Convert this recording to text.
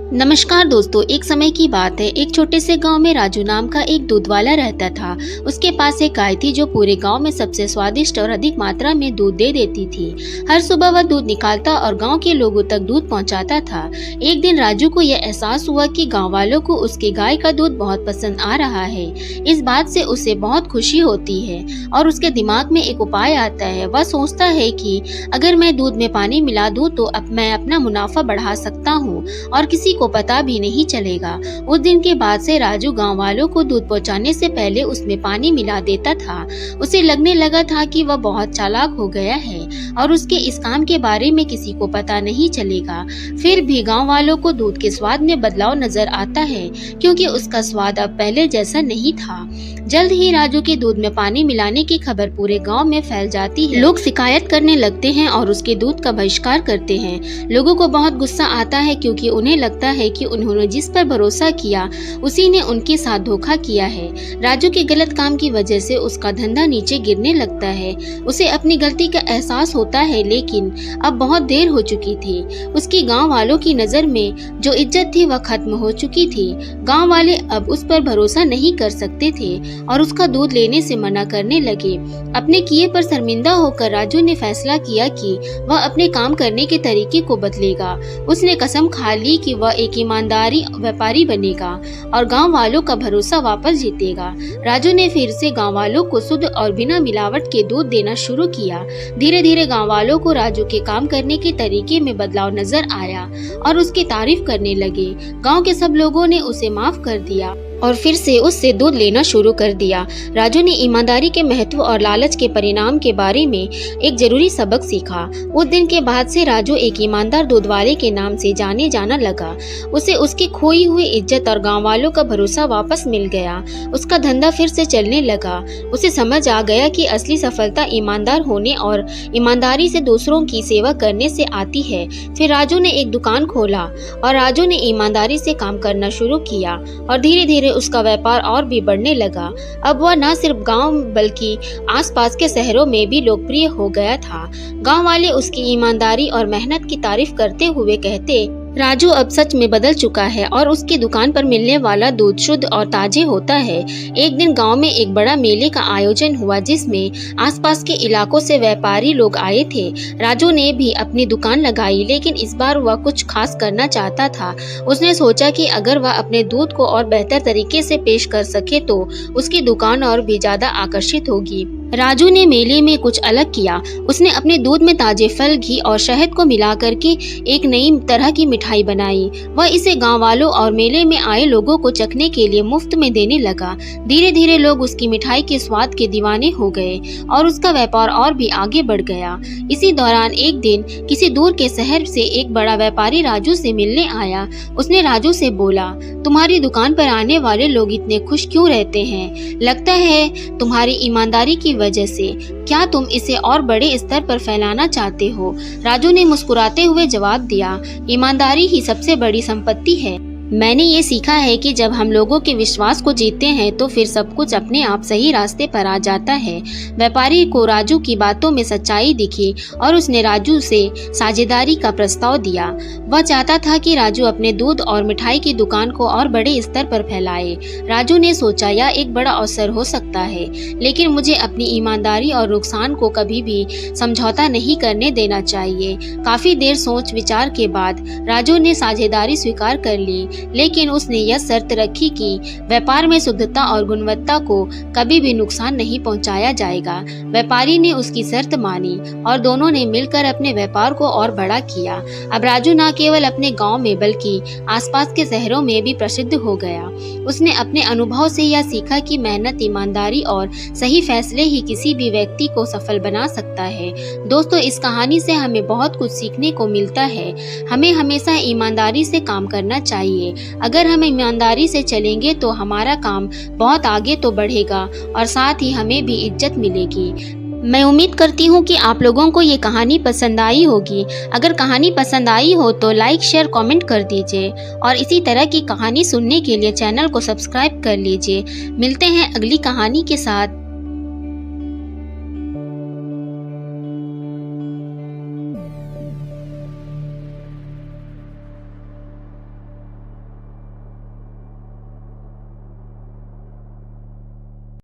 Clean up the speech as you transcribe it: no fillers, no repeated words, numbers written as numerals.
नमस्कार दोस्तों, एक समय की बात है। एक छोटे से गांव में राजू नाम का एक दूध वाला रहता था। उसके पास एक गाय थी जो पूरे गांव में सबसे स्वादिष्ट और अधिक मात्रा में दूध दे देती थी। हर सुबह वह दूध निकालता और गांव के लोगों तक दूध पहुंचाता था। एक दिन राजू को यह एहसास हुआ कि गांव वालों को उसकी गाय का दूध बहुत पसंद आ रहा है। इस बात से उसे बहुत खुशी होती है और उसके दिमाग में एक उपाय आता है। वह सोचता है कि अगर मैं दूध में पानी मिला दूं तो अब मैं अपना मुनाफा बढ़ा सकता हूँ और किसी को पता भी नहीं चलेगा। उस दिन के बाद से राजू गांव वालों को दूध पहुंचाने से पहले उसमें पानी मिला देता था। उसे लगने लगा था कि वह बहुत चालाक हो गया है और उसके इस काम के बारे में किसी को पता नहीं चलेगा। फिर भी गांव वालों को दूध के स्वाद में बदलाव नजर आता है क्योंकि उसका स्वाद अब पहले जैसा नहीं था। जल्द ही राजू के दूध में पानी मिलाने की खबर पूरे गांव में फैल जाती है। लोग शिकायत करने लगते हैं और उसके दूध का बहिष्कार करते हैं। लोगों को बहुत गुस्सा आता है क्योंकि उन्हें लगता है कि उन्होंने जिस पर भरोसा किया उसी ने उनके साथ धोखा किया है। राजू के गलत काम की वजह से उसका धंधा नीचे गिरने लगता है। उसे अपनी गलती का एहसास होता है, लेकिन अब बहुत देर हो चुकी थी। उसकी गांव वालों की नजर में जो इज्जत थी वह खत्म हो चुकी थी। गांव वाले अब उस पर भरोसा नहीं कर सकते थे और उसका दूध लेने से मना करने लगे। अपने किए पर शर्मिंदा होकर राजू ने फैसला किया कि वह अपने काम करने के तरीके को बदलेगा। उसने कसम खा ली कि वह एक ईमानदारी व्यापारी बनेगा और गांव वालों का भरोसा वापस जीतेगा। राजू ने फिर से गांव वालों को शुद्ध और बिना मिलावट के दूध देना शुरू किया। धीरे धीरे गांव वालों को राजू के काम करने के तरीके में बदलाव नजर आया और उसकी तारीफ करने लगे। गांव के सब लोगों ने उसे माफ कर दिया और फिर से उससे दूध लेना शुरू कर दिया। राजू ने ईमानदारी के महत्व और लालच के परिणाम के बारे में एक जरूरी सबक सीखा। उस दिन के बाद से राजू एक ईमानदार दूध वाले के नाम से जाने जाना लगा। उसे उसकी खोई हुई इज्जत और गांव वालों का भरोसा वापस मिल गया। उसका धंधा फिर से चलने लगा। उसे समझ आ गया कि असली सफलता ईमानदार होने और ईमानदारी से दूसरों की सेवा करने से आती है। फिर राजू ने एक दुकान खोला और राजू ने ईमानदारी से काम करना शुरू किया और धीरे धीरे उसका व्यापार और भी बढ़ने लगा। अब वह न सिर्फ गांव बल्कि आसपास के शहरों में भी लोकप्रिय हो गया था। गांव वाले उसकी ईमानदारी और मेहनत की तारीफ करते हुए कहते, राजू अब सच में बदल चुका है और उसकी दुकान पर मिलने वाला दूध शुद्ध और ताजे होता है। एक दिन गांव में एक बड़ा मेले का आयोजन हुआ जिसमें आसपास के इलाकों से व्यापारी लोग आए थे। राजू ने भी अपनी दुकान लगाई, लेकिन इस बार वह कुछ खास करना चाहता था। उसने सोचा कि अगर वह अपने दूध को और बेहतर तरीके से पेश कर सके तो उसकी दुकान और भी ज्यादा आकर्षित होगी। राजू ने मेले में कुछ अलग किया। उसने अपने दूध में ताजे फल, घी और शहद को मिलाकर के एक नई तरह की मिठाई बनाई। वह इसे गांव वालों और मेले में आए लोगों को चखने के लिए मुफ्त में देने लगा। धीरे धीरे लोग उसकी मिठाई के स्वाद के दीवाने हो गए और उसका व्यापार और भी आगे बढ़ गया। इसी दौरान एक दिन किसी दूर के शहर से एक बड़ा व्यापारी राजू से मिलने आया। उसने राजू से बोला, तुम्हारी दुकान पर आने वाले लोग इतने खुश क्यों रहते हैं? लगता है तुम्हारी ईमानदारी की वजह से। क्या तुम इसे और बड़े स्तर पर फैलाना चाहते हो? राजू ने मुस्कुराते हुए जवाब दिया, ईमानदारी ही सबसे बड़ी संपत्ति है। मैंने ये सीखा है कि जब हम लोगों के विश्वास को जीतते हैं तो फिर सब कुछ अपने आप सही रास्ते पर आ जाता है। व्यापारी को राजू की बातों में सच्चाई दिखी और उसने राजू से साझेदारी का प्रस्ताव दिया। वह चाहता था कि राजू अपने दूध और मिठाई की दुकान को और बड़े स्तर पर फैलाए। राजू ने सोचा, यह एक बड़ा अवसर हो सकता है, लेकिन मुझे अपनी ईमानदारी और नुकसान को कभी भी समझौता नहीं करने देना चाहिए। काफी देर सोच विचार के बाद राजू ने साझेदारी स्वीकार कर ली, लेकिन उसने यह शर्त रखी कि व्यापार में शुद्धता और गुणवत्ता को कभी भी नुकसान नहीं पहुंचाया जाएगा। व्यापारी ने उसकी शर्त मानी और दोनों ने मिलकर अपने व्यापार को और बड़ा किया। अब राजू न केवल अपने गांव में बल्कि आसपास के शहरों में भी प्रसिद्ध हो गया। उसने अपने अनुभव से यह सीखा कि मेहनत, ईमानदारी और सही फैसले ही किसी भी व्यक्ति को सफल बना सकता है। दोस्तों, इस कहानी से हमें बहुत कुछ सीखने को मिलता है। हमें हमेशा ईमानदारी से काम करना चाहिए। अगर हम ईमानदारी से चलेंगे तो हमारा काम बहुत आगे तो बढ़ेगा और साथ ही हमें भी इज्जत मिलेगी। मैं उम्मीद करती हूँ कि आप लोगों को ये कहानी पसंद आई होगी। अगर कहानी पसंद आई हो तो लाइक, शेयर, कमेंट कर दीजिए और इसी तरह की कहानी सुनने के लिए चैनल को सब्सक्राइब कर लीजिए। मिलते हैं अगली कहानी के साथ।